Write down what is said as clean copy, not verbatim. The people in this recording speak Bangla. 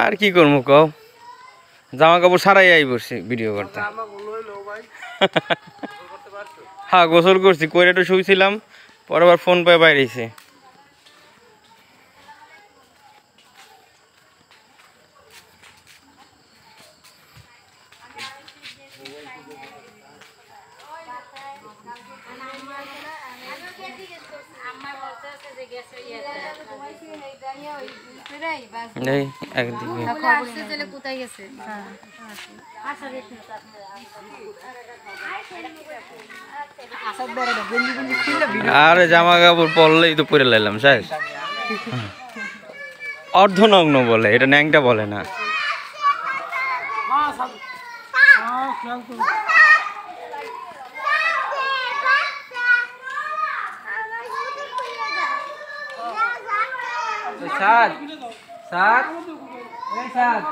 আর কি করবো কও, জামা কাপড় সারাই আই বসছি ভিডিও করতে। হ্যাঁ গোসল করছি, কইরা একটু শুয়েছিলাম, পরে আবার ফোন পেয়ে বাইরেছি। আরে জামা কাপড় পরলেই তো পরে লাইলাম শেষ। অর্ধনগ্ন বলে, এটা ন্যাংটা বলে না। সাত সাত সাত